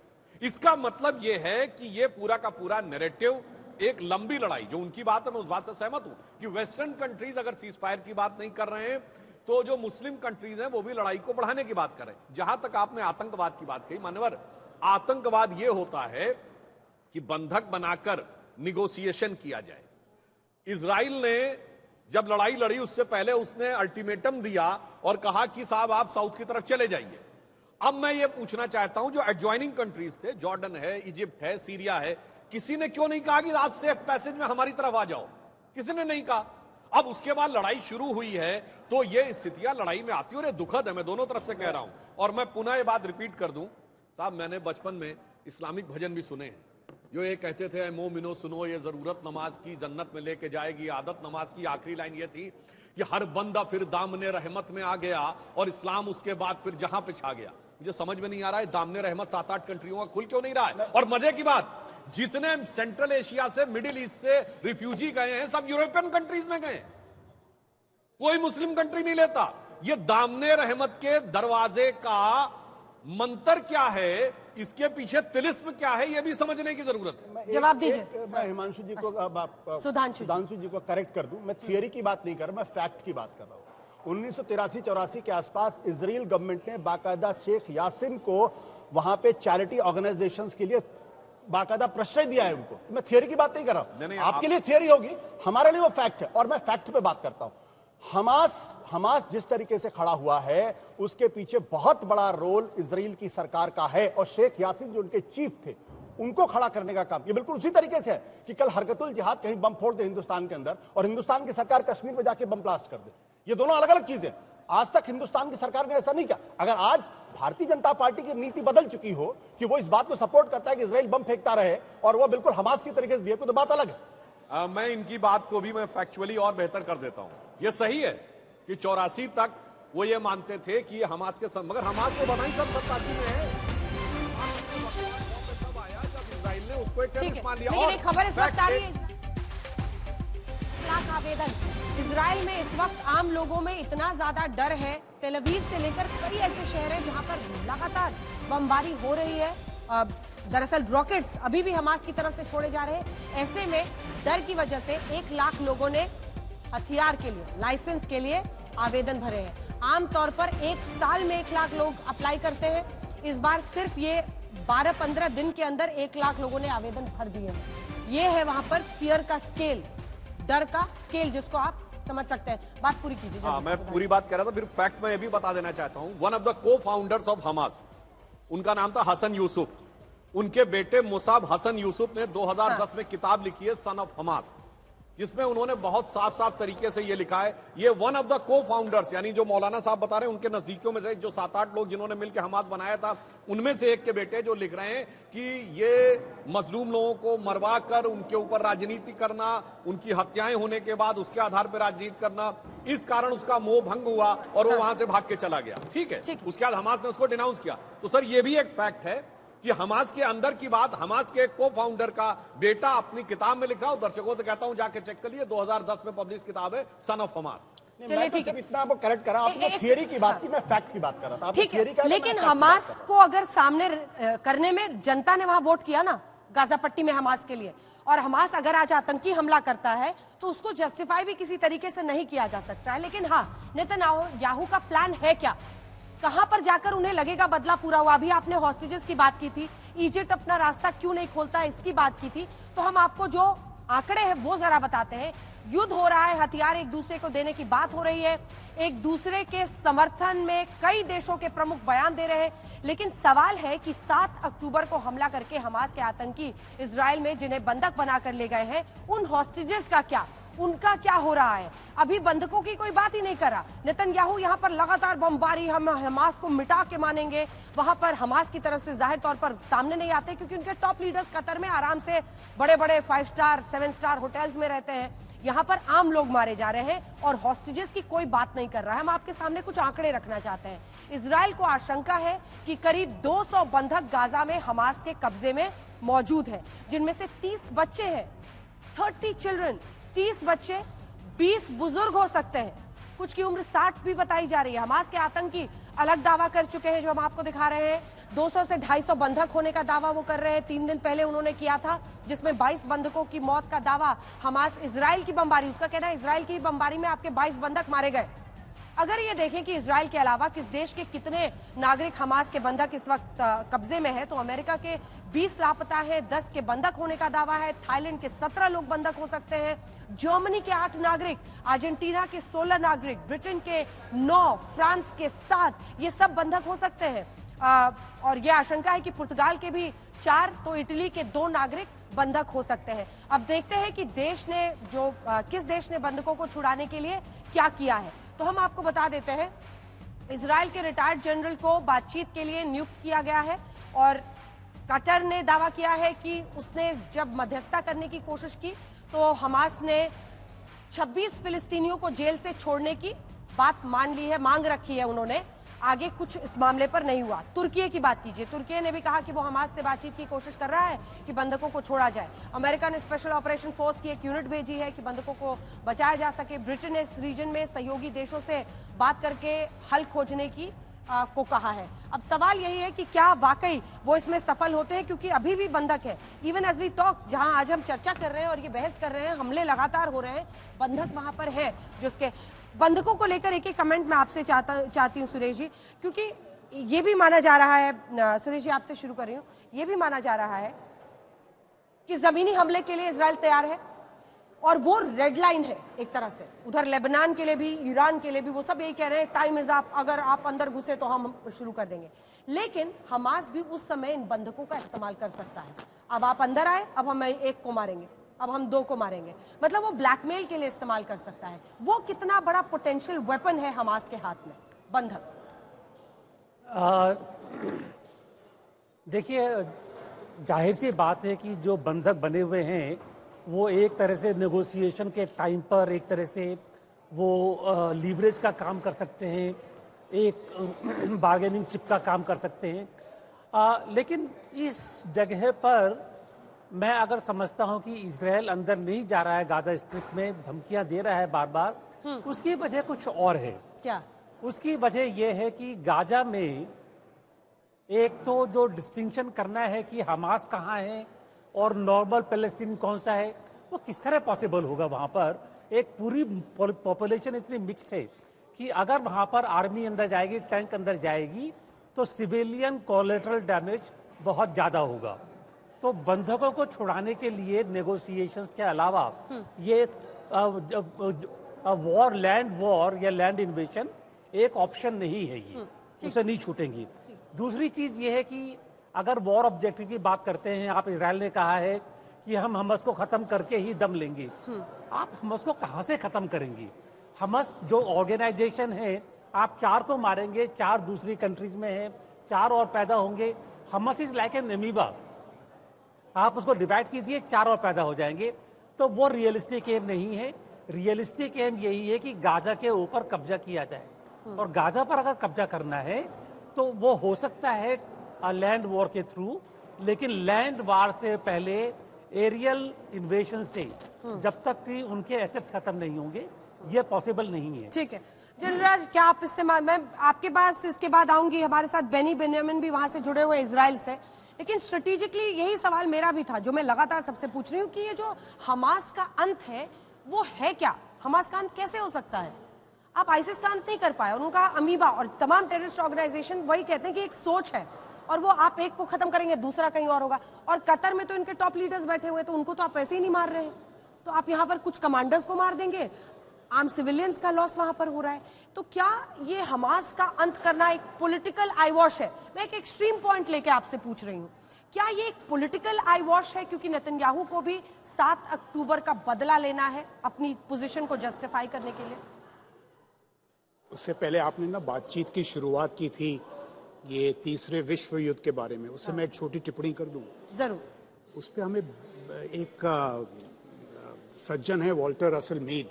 इसका मतलब यह है कि यह पूरा का पूरा नैरेटिव एक लंबी लड़ाई, जो उनकी बात है मैं उस बात से सहमत हूं कि वेस्टर्न कंट्रीज अगर सीज फायर की बात नहीं कर रहे हैं तो जो मुस्लिम कंट्रीज हैं वो भी लड़ाई को बढ़ाने की बात कर रहे हैं। जहां तक आपने आतंकवाद की बात कही, मानवर, आतंकवाद यह होता है कि बंधक बनाकर निगोशिएशन किया जाए। इजराइल ने जब लड़ाई लड़ी उससे पहले उसने अल्टीमेटम दिया और कहा कि साहब आप साउथ की तरफ चले जाइए। अब मैं ये पूछना चाहता हूं, जो एडजॉइनिंग कंट्रीज थे, जॉर्डन है, इजिप्ट है, सीरिया है, किसी ने क्यों नहीं कहा कि आप सेफ पैसेज में हमारी तरफ आ जाओ? किसी ने नहीं कहा। अब उसके बाद लड़ाई शुरू हुई है तो ये स्थितियां लड़ाई में आती है और ये दुखद है, मैं दोनों तरफ से कह रहा हूं। और मैं पुनः ये बात रिपीट कर दूं, साहब मैंने बचपन में इस्लामिक भजन भी सुने हैं जो ये कहते थे, मोमिनो सुनो ये जरूरत नमाज की जन्नत में लेके जाएगी आदत नमाज की। आखिरी लाइन ये थी कि हर बंदा फिर दामने रहमत में आ गया और इस्लाम उसके बाद फिर जहां पे छा गया। मुझे समझ में नहीं आ रहा है दामने रहमत 7-8 कंट्रियों का खुल क्यों नहीं रहा है? और मजे की बात, जितने सेंट्रल एशिया से, मिडिल ईस्ट से रिफ्यूजी गए हैं सब यूरोपियन कंट्रीज में गए, कोई मुस्लिम कंट्री नहीं लेता। ये दामने रहमत के दरवाजे का मंत्र क्या है, इसके पीछे तिलिस्म क्या है, यह भी समझने की जरूरत है। जवाब दीजिए। मैं हिमांशु जी को, सुधांशु जी को करेक्ट कर दूं। मैं थियरी की बात नहीं कर रहा, मैं फैक्ट की बात कर रहा हूं। 1983-84 के आसपास इजराइल गवर्नमेंट ने बाकायदा शेख यासिन को वहां पे चैरिटी ऑर्गेनाइजेशंस के लिए बाकायदा प्रश्रय दिया है उनको। तो मैं थियरी की बात नहीं कर रहा हूं, आपके लिए थियरी होगी, हमारे लिए वो फैक्ट है और मैं फैक्ट पे बात करता हूं। हमास जिस तरीके से खड़ा हुआ है उसके पीछे बहुत बड़ा रोल इजराइल की सरकार का है और शेख यासिन जो उनके चीफ थे उनको खड़ा करने का काम ये बिल्कुल उसी तरीके से है कि कल हरकतुल जिहाद कहीं बम फोड़ दे हिंदुस्तान के अंदर और हिंदुस्तान की सरकार कश्मीर में जाके बम ब्लास्ट कर दे। ये दोनों अलग अलग चीजें। आज तक हिंदुस्तान की सरकार ने ऐसा नहीं किया। अगर आज भारतीय जनता पार्टी की नीति बदल चुकी हो कि वो इस बात को सपोर्ट करता है कि इजराइल बम फेंकता रहे और वो बिल्कुल हमास की तरीके से बिहेव करे तो बात अलग है। मैं इनकी बात को भी मैं फैक्चुअली और बेहतर कर देता हूं। यह सही है कि 84 तक वो ये मानते थे कि हमास के मगर हमास को बनाई सब 87 में है। तब आया जब इजराइल ने उसको एक टेररिस्ट मान लिया। लेकिन एक खबर इस वक्त आ रही है, आवेदन इजराइल में इस वक्त आम लोगों में इतना ज्यादा डर है। तेल अवीव से लेकर कई ऐसे शहर हैं जहां पर लगातार बमबारी हो रही है। दरअसल रॉकेट्स अभी भी हमास की तरफ से छोड़े जा रहे हैं। ऐसे में डर की वजह से 1 लाख लोगों ने हथियार के लिए, लाइसेंस के लिए आवेदन भरे हैं। आमतौर पर 1 साल में 1 लाख लोग अप्लाई करते हैं। इस बार सिर्फ ये 12-15 दिन के अंदर 1 लाख लोगों ने आवेदन भर दिए हैं। ये है वहां पर फियर का स्केल, डर का स्केल, जिसको आप समझ सकते हैं। बात पूरी कीजिए। हाँ, मैं पूरी बात कर रहा था, फिर फैक्ट मैं ये भी बता देना चाहता हूं। वन ऑफ द को फाउंडर्स ऑफ हमास, उनका नाम था हसन यूसुफ। उनके बेटे मुसाब हसन यूसुफ ने 2010 में किताब लिखी है सन ऑफ हमास। जिसमें उन्होंने बहुत साफ साफ तरीके से ये लिखा है। ये वन ऑफ द को फाउंडर्स, यानी जो मौलाना साहब बता रहे हैं उनके नजदीकियों में से जो 7-8 लोग जिन्होंने मिलकर हमास बनाया था, उनमें से एक के बेटे जो लिख रहे हैं कि ये मजलूम लोगों को मरवा कर उनके ऊपर राजनीति करना, उनकी हत्याएं होने के बाद उसके आधार पर राजनीति करना, इस कारण उसका मोह भंग हुआ और वो वहां से भाग के चला गया। ठीक है, उसके बाद हमास ने उसको डिनाउंस किया। तो सर ये भी एक फैक्ट है कि हमास के अंदर की बात हमास के को फाउंडर का बेटा अपनी किताब में लिखा। दर्शकों से कहता हूं जाके चेक कर लिए, 2010 में पब्लिश किताब है सन ऑफ हमास। चलिए ठीक है, इतना आपको करेक्ट करा, आपने थियरी की बात की, मैं फैक्ट की बात कर रहा था। ठीक है, लेकिन हमास को अगर सामने करने में जनता ने वहां वोट किया ना गाजा पट्टी में हमास के लिए, और हमास अगर आज आतंकी हमला करता है तो उसको जस्टिफाई भी किसी तरीके से नहीं किया जा सकता है। लेकिन हाँ, नेतन्याहू का प्लान है क्या, कहां पर जाकर उन्हें लगेगा बदला पूरा हुआ। अभी आपने हॉस्टेजेस की बात की थी, इजिप्ट अपना रास्ता क्यों नहीं खोलता इसकी बात की थी। तो हम आपको जो आंकड़े हैं वो जरा बताते हैं। युद्ध हो रहा है, हथियार एक दूसरे को देने की बात हो रही है, एक दूसरे के समर्थन में कई देशों के प्रमुख बयान दे रहे हैं। लेकिन सवाल है कि 7 अक्टूबर को हमला करके हमास के आतंकी इजराइल में जिन्हें बंधक बनाकर ले गए हैं, उन हॉस्टेजेस का क्या, उनका क्या हो रहा है। अभी बंधकों की कोई बात ही नहीं कर रहा नेतन्याहू। यहां पर लगातार बमबारी, हम हमास को मिटा के मानेंगे। वहां पर हमास की तरफ से जाहिर तौर पर सामने नहीं आते क्योंकि उनके टॉप लीडर्स कतर में आराम से बड़े बड़े 5 स्टार 7 स्टार होटल्स में रहते हैं। यहां पर आम लोग मारे जा रहे हैं और हॉस्टेजेस की कोई बात नहीं कर रहा है। हम आपके सामने कुछ आंकड़े रखना चाहते हैं। इजराइल को आशंका है कि करीब 200 बंधक गाजा में हमास के कब्जे में मौजूद है, जिनमें से 30 बच्चे हैं, 30 चिल्ड्रन, 30 बच्चे, 20 बुजुर्ग हो सकते हैं, कुछ की उम्र 60 भी बताई जा रही है। हमास के आतंकी अलग दावा कर चुके हैं जो हम आपको दिखा रहे हैं। 200 से 250 बंधक होने का दावा वो कर रहे हैं। 3 दिन पहले उन्होंने किया था जिसमें 22 बंधकों की मौत का दावा हमास, इजराइल की बमबारी, उसका कहना है इजराइल की बमबारी में आपके 22 बंधक मारे गए। अगर ये देखें कि इजराइल के अलावा किस देश के कितने नागरिक हमास के बंधक इस वक्त कब्जे में है, तो अमेरिका के 20 लापता है, 10 के बंधक होने का दावा है, थाईलैंड के 17 लोग बंधक हो सकते हैं, जर्मनी के 8 नागरिक, अर्जेंटीना के 16 नागरिक, ब्रिटेन के 9, फ्रांस के 7, ये सब बंधक हो सकते हैं। और यह आशंका है कि पुर्तगाल के भी 4, तो इटली के 2 नागरिक बंधक हो सकते हैं। अब देखते हैं कि देश ने किस देश ने बंधकों को छुड़ाने के लिए क्या किया है। तो हम आपको बता देते हैं, इजराइल के रिटायर्ड जनरल को बातचीत के लिए नियुक्त किया गया है और कतर ने दावा किया है कि उसने जब मध्यस्थता करने की कोशिश की तो हमास ने 26 फिलिस्तीनियों को जेल से छोड़ने की बात मान ली है, मांग रखी है उन्होंने। आगे कुछ इस मामले पर नहीं हुआ। तुर्की की बात कीजिए, तुर्की ने भी कहा कि वो हमास से बातचीत की कोशिश कर रहा है कि बंधकों को छोड़ा जाए। अमेरिका ने स्पेशल ऑपरेशन फोर्स की एक यूनिट भेजी है कि बंधकों को बचाया जा सके। ब्रिटेन ने इस रीजन में सहयोगी देशों से बात करके हल खोजने की को कहा है। अब सवाल यही है कि क्या वाकई वो इसमें सफल होते हैं, क्योंकि अभी भी बंधक है। इवन एज वी टॉक, जहां आज हम चर्चा कर रहे हैं और ये बहस कर रहे हैं, हमले लगातार हो रहे हैं, बंधक वहां पर है। जिसके बंधकों को लेकर एक एक कमेंट मैं आपसे चाहती हूँ सुरेश जी, क्योंकि ये भी माना जा रहा है, सुरेश जी आपसे शुरू कर रही हूँ, ये भी माना जा रहा है कि जमीनी हमले के लिए इजराइल तैयार है और वो रेड लाइन है एक तरह से। उधर लेबनान के लिए भी, ईरान के लिए भी, वो सब यही कह रहे हैं टाइम इज अप, अगर आप अंदर घुसे तो हम शुरू कर देंगे। लेकिन हमास भी उस समय इन बंधकों का इस्तेमाल कर सकता है। अब आप अंदर आए, अब हम 1 को मारेंगे, अब हम 2 को मारेंगे, मतलब वो ब्लैकमेल के लिए इस्तेमाल कर सकता है। वो कितना बड़ा पोटेंशियल वेपन है हमास के हाथ में, बंधक। देखिए, जाहिर सी बात है कि जो बंधक बने हुए हैं वो एक तरह से नेगोशिएशन के टाइम पर एक तरह से वो लीवरेज का काम कर सकते हैं, एक बार्गेनिंग चिप का काम कर सकते हैं। लेकिन इस जगह पर मैं अगर समझता हूं कि इजराइल अंदर नहीं जा रहा है, गाजा स्ट्रिप में धमकियां दे रहा है बार बार, उसकी वजह कुछ और है। क्या? उसकी वजह यह है कि गाजा में एक तो जो डिस्टिंक्शन करना है कि हमास कहाँ है और नॉर्मल पैलेस्टीन कौन सा है, वो किस तरह पॉसिबल होगा। वहाँ पर एक पूरी पॉपुलेशन इतनी मिक्स्ड है कि अगर वहाँ पर आर्मी अंदर जाएगी, टैंक अंदर जाएगी, तो सिविलियन कोलेटरल डैमेज बहुत ज़्यादा होगा। तो बंधकों को छुड़ाने के लिए नेगोशिएशंस के अलावा ये वॉर, लैंड वॉर या लैंड इन्वेशन एक ऑप्शन नहीं है, ये उसे नहीं छूटेंगी। दूसरी चीज़ ये है कि अगर वॉर ऑब्जेक्टिव की बात करते हैं आप, इजराइल ने कहा है कि हम हमास को खत्म करके ही दम लेंगे। आप हमास को कहां से खत्म करेंगे? हमास जो ऑर्गेनाइजेशन है, आप 4 को मारेंगे, 4 दूसरी कंट्रीज में है, 4 और पैदा होंगे। Hamas is like an amoeba, आप उसको डिवाइड कीजिए, 4 और पैदा हो जाएंगे। तो वो रियलिस्टिक एम नहीं है। रियलिस्टिक एम यही है कि गाजा के ऊपर कब्जा किया जाए, और गाजा पर अगर कब्जा करना है तो वो हो सकता है लैंड वॉर के थ्रू, लेकिन लैंड वॉर से पहले एरियल इन्वेशन से जब तक कि उनके एसेट्स खत्म नहीं होंगे, ये पॉसिबल नहीं है। ठीक है जनरल राज, क्या आप इससे मैं आपके पास इसके बाद आऊंगी। हमारे साथ बेनी बेन्यामिन भी वहां से जुड़े हुए इजराइल से, लेकिन स्ट्रेटेजिकली यही सवाल मेरा भी था जो मैं लगातार सबसे पूछ रही हूँ कि ये जो हमास का अंत है वो है क्या? हमास का अंत कैसे हो सकता है? आप आईसिस का अंत नहीं कर पाए, और उनका अमीबा और तमाम टेररिस्ट ऑर्गेनाइजेशन वही कहते हैं कि एक सोच है, और वो आप एक को खत्म करेंगे दूसरा कहीं और होगा। और कतर में तो इनके टॉप लीडर्स बैठे हुए, तो उनको तो आप ऐसे ही नहीं मार रहे हैं, तो आप यहाँ पर कुछ कमांडर्स को मार देंगे, आम सिविलियंस का लॉस वहां पर हो रहा है। तो क्या ये हमास का अंत करना एक पॉलिटिकल आई वॉश है? मैं एक एक्सट्रीम पॉइंट लेके आपसे पूछ रही हूँ, क्या ये एक पॉलिटिकल आई वॉश है क्योंकि नेतन्याहू को भी 7 अक्टूबर का बदला लेना है अपनी पोजीशन को जस्टिफाई करने के लिए? उससे पहले आपने ना बातचीत की शुरुआत की थी ये तीसरे विश्व युद्ध के बारे में, उससे मैं एक छोटी टिप्पणी कर दूं। जरूर। उस पे हमें एक सज्जन है वॉल्टर रसल मीड,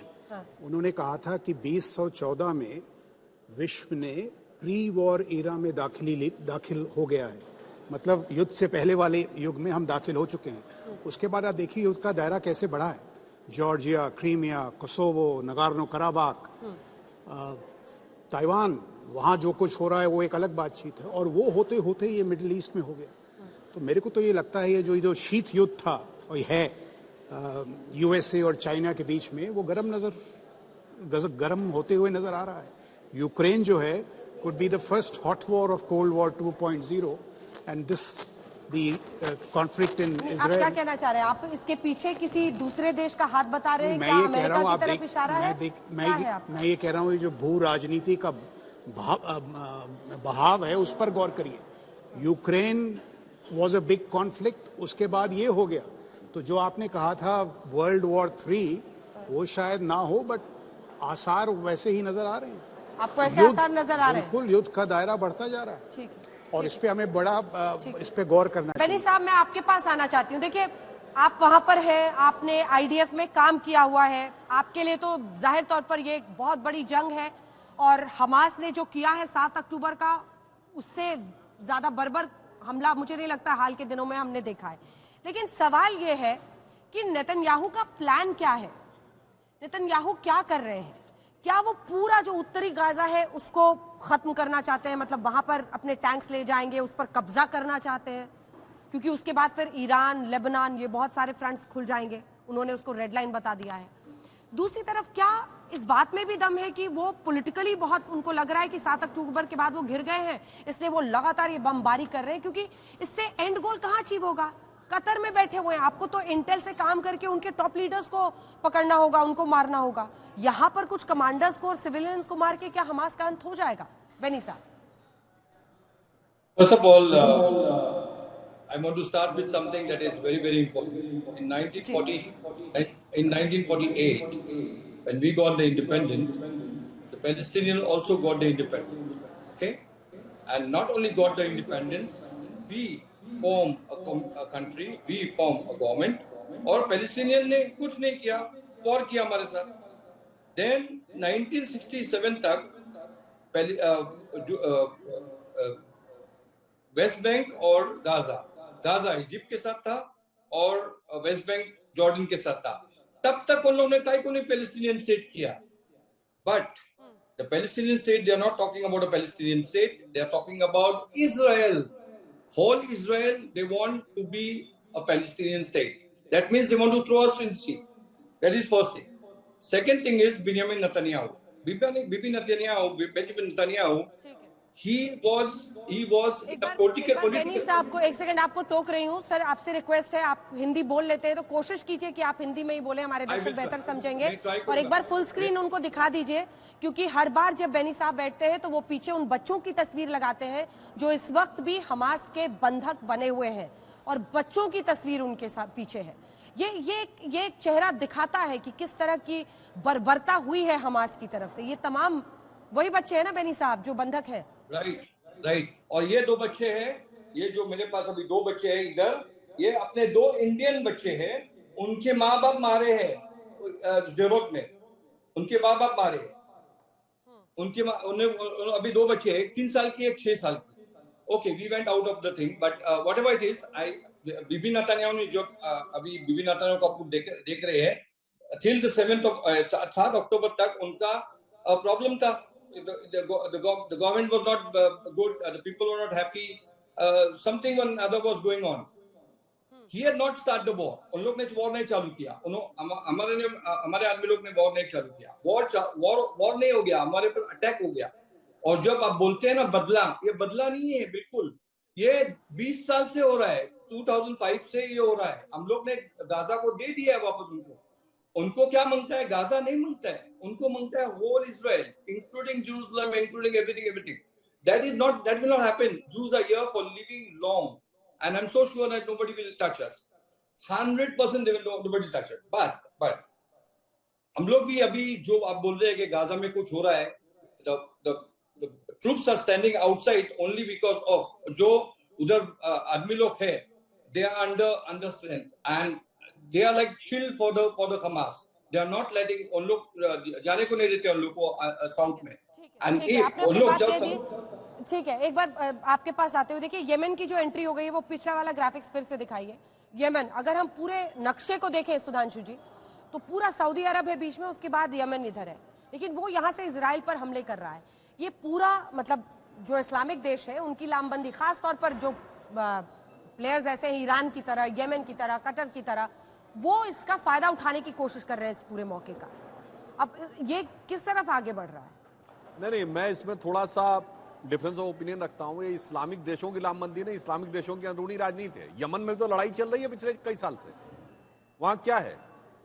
उन्होंने कहा था कि 2014 में विश्व ने प्री वॉर एरा में दाखिल हो गया है, मतलब युद्ध से पहले वाले युग में हम दाखिल हो चुके हैं। उसके बाद आप देखिए युद्ध का दायरा कैसे बढ़ा है। Georgia, Crimea, Kosovo, Nagorno Karabakh, Taiwan, वहाँ जो कुछ हो रहा है वो एक अलग बातचीत है, और वो होते होते ये मिडिल ईस्ट में हो गया। तो मेरे को तो ये लगता है ये जो शीत युद्ध था और है यूएसए और चाइना के बीच में, वो गर्म होते हुए नजर आ रहा है। यूक्रेन जो है could be the first hot war of cold war 2.0 and this the conflict in Israel. आप क्या कहना चाह रहे हैं? आप इसके पीछे किसी दूसरे देश का हाथ बता रहे हैं? मैं ये कह रहा हूँ, आप देख, मैं ये कह रहा हूँ, ये जो भू राजनीति का बहाव है उस पर गौर करिए। Ukraine was a big conflict, उसके बाद ये हो गया। तो जो आपने कहा था वर्ल्ड वॉर 3 वो शायद ना हो, बट आसार वैसे ही नजर आ रहे हैं। आपको ऐसे आसार नजर आ रहे हैं? बिल्कुल, युद्ध का दायरा बढ़ता जा रहा है। ठीक है, और इस पे हमें बड़ा इस पे गौर करना चाहिए। बेनी साहब, मैं आपके पास आना चाहती हूँ। देखिए, आप वहां पर हैं, आपने आईडीएफ में काम किया हुआ है, आपके लिए तो जाहिर तौर पर ये एक बहुत बड़ी जंग है, और हमास ने जो किया है 7 अक्टूबर का, उससे ज्यादा बर्बर हमला मुझे नहीं लगता हाल के दिनों में हमने देखा है। लेकिन सवाल ये है कि नेतन्याहू का प्लान क्या है? नेतन्याहू क्या कर रहे हैं? क्या वो पूरा जो उत्तरी गाजा है उसको खत्म करना चाहते हैं, मतलब वहां पर अपने टैंक्स ले जाएंगे, उस पर कब्जा करना चाहते हैं? क्योंकि उसके बाद फिर ईरान, लेबनान, ये बहुत सारे फ्रंट्स खुल जाएंगे, उन्होंने उसको रेड लाइन बता दिया है। दूसरी तरफ क्या इस बात में भी दम है कि वो पॉलिटिकली बहुत उनको लग रहा है कि 7 अक्टूबर के बाद वो घिर गए हैं, इसलिए वो लगातार ये बमबारी कर रहे हैं, क्योंकि इससे एंड गोल कहाँ अचीव होगा? कतर में बैठे हुए हैं, आपको तो इंटेल से काम करके उनके टॉप लीडर्स को पकड़ना होगा, उनको मारना होगा। यहाँ पर कुछ कमांडर्स को और सिविलियंस को मार के क्या हमास का अंत हो जाएगा? बेनी साहब। First of all, I want to start with something that is very, very important. In 1948, when we got the independence, the Palestinians also got the independence. Okay, and not only got the independence, we form a country, we form a government. और Palestinian ने कुछ नहीं किया, war किया हमारे साथ। Then 1967 तक West Bank और गाजा इजिप्ट के साथ था और वेस्ट बैंक जॉर्डन के साथ था। तब तक उन लोगों ने कहा कि पैलेस्टीनियन स्टेट किया, but the Palestinian state, they are not talking about a Palestinian state, they are talking about Israel, whole Israel. They want to be a Palestinian state. That means they want to throw us in sea. That is first thing. Second thing is Benjamin Netanyahu. Benjamin Netanyahu. He was एक बार बेनी साहब को, एक second आपको टोक रही हूँ sir, आपसे request है, आप हिंदी बोल लेते हैं तो कोशिश कीजिए कि आप हिंदी में ही बोले, हमारे दर्शक बेहतर समझेंगे। और एक बार फुल स्क्रीन उनको दिखा दीजिए, क्योंकि हर बार जब बेनी साहब बैठते हैं तो वो पीछे उन बच्चों की तस्वीर लगाते हैं जो इस वक्त भी हमास के बंधक बने हुए हैं। और बच्चों की तस्वीर उनके साथ पीछे है। ये एक चेहरा दिखाता है कि किस तरह की बर्बरता हुई है हमास की तरफ से। ये तमाम वही बच्चे हैं ना बेनी साहब जो बंधक है। राइट। और ये 2 बच्चे हैं, ये जो मेरे पास अभी 2 बच्चे हैं इधर, ये अपने 2 इंडियन बच्चे हैं, उनके माँ बाप मारे हैं डेरोट में, उनके माँ बाप मारे हैं। उनके उन्हें अभी 2 बच्चे हैं, 3 साल की, एक 6 साल की। Okay, we went out of the thing, but whatever it is, Bibi Netanyahu ने जो अभी बीबी नेतन्याहू को आप देख रहे हैं, टिल द 7 अक्टूबर तक उनका प्रॉब्लम था। The government was not good. The people were not happy. Something or other was going on. He had not started the war. उन लोग ने वॉर नहीं चालू किया। हमारे आदमी लोग ने वॉर नहीं चालू किया। वॉर नहीं हो गया, हमारे पर अटैक हो गया। और जब आप बोलते हैं ना बदला, ये बदला नहीं है बिल्कुल। ये 20 साल से हो रहा है, 2005 से ये हो रहा है। हम लोग ने गाजा को दे दिया है वापस उनको। उनको क्या मांगता है? गाजा नहीं मांगता है, उनको मांगता है whole Israel, including Jerusalem, including everything. That will not happen. Jews are here for living long, and I'm so sure that nobody will touch us. 100% nobody touch us. But हम लोग भी अभी जो आप बोल रहे हैं कि गाजा में कुछ हो रहा है, the troops are standing outside only because of जो उधर आदमी लोग है, they are under strength and they are like shield for the Hamas. They are not letting उन लोग जाने को नहीं देते उन लोग को साउथ में। And उन लोग जब ठीक है, एक बार आपके पास आते हुए देखिए येमेन की जो एंट्री हो गई है वो पिछला वाला ग्राफिक्स फिर से दिखाइए। येमेन, अगर हम पूरे नक्शे को देखें सुधांशु जी, तो पूरा सऊदी अरब है बीच में, उसके बाद येमेन इधर है, लेकिन वो यहाँ से इजराइल पर हमले कर रहा है। ये पूरा मतलब जो इस्लामिक देश है उनकी लामबंदी, खास तौर पर जो प्लेयर्स ऐसे हैं ईरान की तरह, येमेन की तरह, कतर की तरह, वो इसका फायदा उठाने की कोशिश कर रहे हैं इस पूरे मौके का। अब ये किस तरफ आगे बढ़ रहा है? नहीं, मैं इसमें थोड़ा सा डिफरेंस ऑफ ओपिनियन रखता हूं। ये इस्लामिक देशों की लामबंदी नहीं, इस्लामिक देशों की अंदरूनी राजनीति है। यमन में तो लड़ाई चल रही है पिछले कई साल से। वहां क्या है,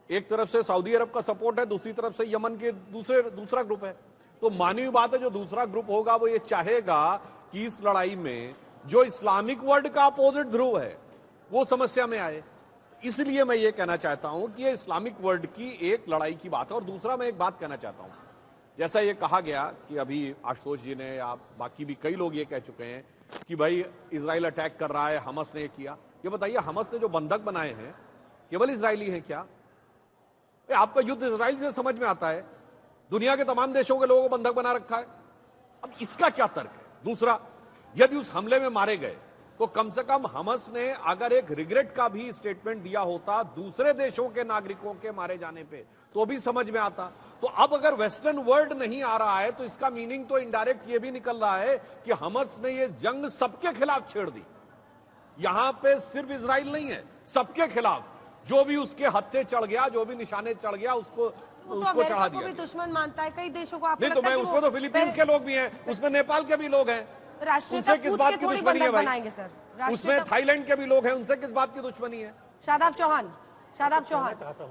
एक तरफ से सऊदी अरब का सपोर्ट है, दूसरी तरफ से यमन के दूसरा ग्रुप है। तो मानी हुई बात है, जो दूसरा ग्रुप होगा वो ये चाहेगा कि इस लड़ाई में जो इस्लामिक वर्ल्ड का अपोजिट ध्रुव है वो समस्या में आए। इसलिए मैं ये कहना चाहता हूं कि ये इस्लामिक वर्ल्ड की एक लड़ाई की बात है। और दूसरा मैं एक बात कहना चाहता हूं, जैसा ये कहा गया कि अभी आशुतोष जी ने या बाकी भी कई लोग ये कह चुके हैं कि भाई इजराइल अटैक कर रहा है, हमस ने किया। ये बताइए, हमस ने जो बंधक बनाए हैं केवल इजरायली हैं क्या? आपका युद्ध इजराइल से समझ में आता है, दुनिया के तमाम देशों के लोगों को बंधक बना रखा है। अब इसका क्या तर्क है? दूसरा, यदि उस हमले में मारे गए तो कम से कम हमस ने अगर एक रिग्रेट का भी स्टेटमेंट दिया होता दूसरे देशों के नागरिकों के मारे जाने पे, तो भी समझ में आता। तो अब अगर वेस्टर्न वर्ल्ड नहीं आ रहा है तो इसका मीनिंग तो इनडायरेक्ट ये भी निकल रहा है कि हमस ने ये जंग सबके खिलाफ छेड़ दी। यहां पे सिर्फ इजराइल नहीं है, सबके खिलाफ। जो भी उसके हत्थे चढ़ गया, जो भी निशाने चढ़ गया, उसको चढ़ा दिया। भी दुश्मन मानता है कई देशों को। नहीं तो मैं उसमें तो फिलीपींस के लोग भी हैं, उसमें नेपाल के भी लोग हैं, उनसे किस बात की दुश्मनी है भाई? उसमें थाईलैंड के भी लोग हैं, उनसे किस बात की दुश्मनी है? शादाब चौहान,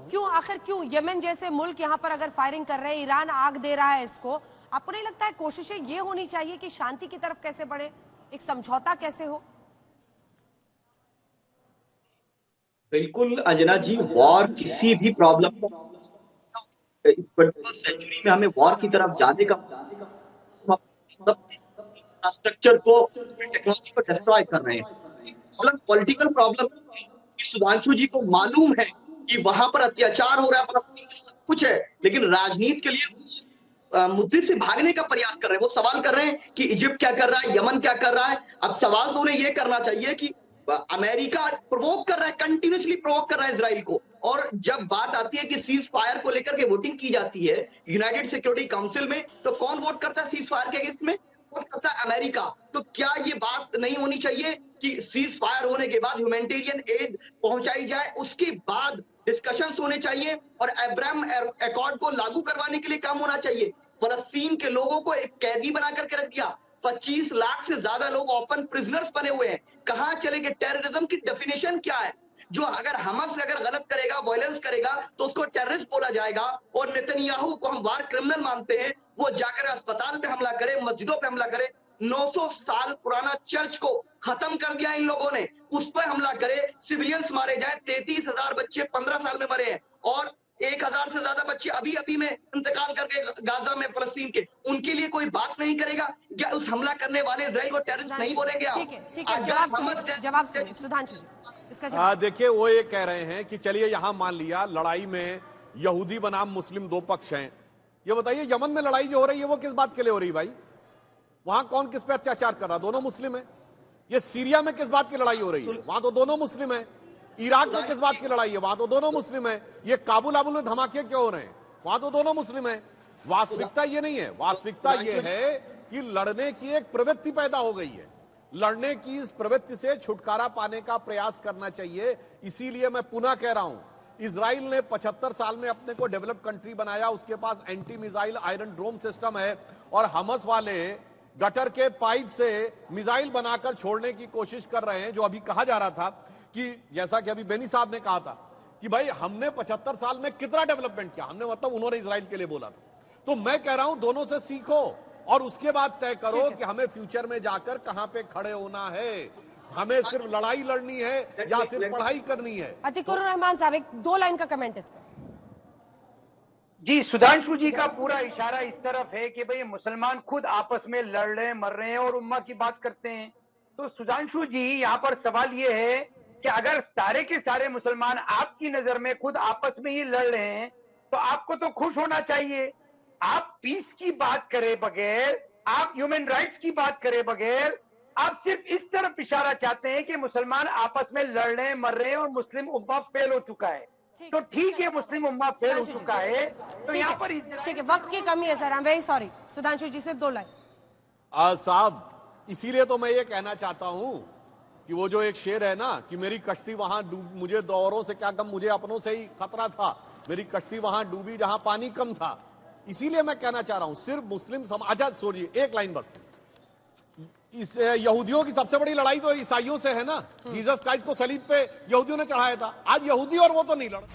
क्यों आखिर क्यों यमन जैसे मुल्क यहाँ पर अगर फायरिंग कर रहे हैं, ईरान आग दे रहा है इसको, आपको नहीं लगता है कोशिशें ये होनी चाहिए कि शांति की तरफ कैसे बढ़े, एक समझौता कैसे हो? बिल्कुल अंजना जी, वॉर किसी भी प्रॉब्लम इस 21वीं सेंचुरी में हमें वॉर की तरफ जाने का इंफ्रास्ट्रक्चर को, टेक्नोलॉजी को डिस्ट्रॉय कर रहे हैं। पॉलिटिकल प्रॉब्लम सुधांशु जी को मालूम है कि वहां पर अत्याचार हो रहा है, सब कुछ है, लेकिन राजनीति के लिए मुद्दे से भागने का प्रयास कर रहे हैं। वो सवाल कर रहे हैं कि इजिप्ट क्या कर रहा है, यमन क्या कर रहा है। अब सवाल तो उन्हें यह करना चाहिए कि अमेरिका प्रोवोक कर रहा है, कंटिन्यूसली प्रोवोक कर रहा है इजराइल को। और जब बात आती है कि सीज फायर को लेकर के वोटिंग की जाती है यूनाइटेड सिक्योरिटी काउंसिल में, तो कौन वोट करता है सीज फायर के अगेंस्ट में? वोट करता है अमेरिका। तो क्या ये बात नहीं होनी चाहिए कि सीज फायर होने के बाद ह्यूमैनिटेरियन एड पहुंचाई जाए, उसके बाद डिस्कशंस होने चाहिए और अब्राहम अकॉर्ड को लागू करवाने के लिए काम होना चाहिए? फलस्तीन के लोगों को एक कैदी बना करके रख दिया, 25 लाख से ज्यादा लोग ओपन प्रिजनर्स बने हुए हैं। कहां चलेंगे? टेररिज्म की डेफिनेशन क्या है? जो अगर हमस अगर गलत करेगा, वायलेंस करेगा, तो उसको टेररिस्ट बोला जाएगा। और नेतन्याहू को हम वार क्रिमिनल मानते हैं, वो जाकर अस्पताल पे हमला करे, मस्जिदों पे हमला करे। 900 साल पुराना चर्च को खत्म कर दिया इन लोगों ने, उस पर हमला करे, सिविलियंस मारे जाए। 33,000 बच्चे 15 साल में मरे हैं और 1,000 से ज्यादा बच्चे अभी में इंतकाल करके गाजा में, फलस्तीन के। उनके लिए कोई बात नहीं करेगा क्या? उस हमला करने वाले इजराइल को टेररिस्ट नहीं बोलेंगे आप? ठीक है, जवाब सुनिए सुधांशु जी, इसका जवाब। देखिए, वो ये कह रहे हैं कि चलिए यहां मान लिया लड़ाई में यहूदी बनाम मुस्लिम दो पक्ष हैं। ये बताइए, यमन में लड़ाई जो हो रही है वो किस बात के लिए हो रही है भाई? वहां कौन किस पे अत्याचार कर रहा? दोनों मुस्लिम है। ये सीरिया में किस बात की लड़ाई हो रही है? वहां तो दोनों मुस्लिम है। इराक में किस बात की लड़ाई है? वहां तो दोनों मुस्लिम है। ये काबुल आबुल में धमाके क्यों हो रहे हैं? वहां तो दोनों मुस्लिम है। वास्तविकता ये नहीं है, वास्तविकता ये है कि लड़ने की एक प्रवृत्ति पैदा हो गई है। लड़ने की इस प्रवृत्ति से छुटकारा पाने का प्रयास करना चाहिए। इसीलिए मैं पुनः कह रहा हूं, इजराइल ने 75 साल में अपने को डेवलप्ड कंट्री बनाया, उसके पास एंटी मिसाइल आयरन ड्रोम सिस्टम है, और हमस वाले गटर के पाइप से मिसाइल बनाकर छोड़ने की कोशिश कर रहे हैं। जो अभी कहा जा रहा था कि जैसा कि अभी बेनी साहब ने कहा था कि भाई हमने 75 साल में कितना डेवलपमेंट किया, हमने मतलब उन्होंने इजराइल के लिए बोला था। तो मैं कह रहा हूं दोनों से सीखो और उसके बाद तय करो कि हमें फ्यूचर में जाकर कहां पे खड़े होना है। हमें सिर्फ लड़ाई लड़नी है या सिर्फ पढ़ाई करनी है? अतिकुर रहमान साहब, एक 2 लाइन का कमेंट इस पर। जी, सुधांशु जी का पूरा इशारा इस तरफ है कि भाई मुसलमान खुद आपस में लड़ रहे हैं, मर रहे हैं और उम्मा की बात करते हैं। तो सुधांशु जी, यहाँ पर सवाल ये है कि अगर सारे के सारे मुसलमान आपकी नजर में खुद आपस में ही लड़ रहे हैं तो आपको तो खुश होना चाहिए। आप पीस की बात करे बगैर, आप ह्यूमन राइट्स की बात करे बगैर, आप सिर्फ इस तरफ इशारा चाहते हैं कि मुसलमान आपस में लड़ रहे हैं, मर रहे हैं और मुस्लिम उम्मा फेल हो चुका है। तो ठीक है, मुस्लिम उम्मा फेल हो चुका है, तो यहाँ पर ठीक है, वक्त की कमी है sir, I am very sorry. Sudhanshu ji, सिर्फ 2 लाइन। साहब, इसीलिए तो मैं ये कहना चाहता हूं कि वो जो एक शेर है ना कि मेरी कश्ती वहां डूब, मुझे दौरों से क्या गम, मुझे अपनों से ही खतरा था, मेरी कश्ती वहां डूबी जहां पानी कम था। इसीलिए मैं कहना चाह रहा हूं सिर्फ मुस्लिम समाज, सोचिए एक लाइन बस, इस यहूदियों की सबसे बड़ी लड़ाई तो ईसाइयों से है ना। जीसस क्राइस्ट को सलीब पे यहूदियों ने चढ़ाया था। आज यहूदी और वो तो नहीं लड़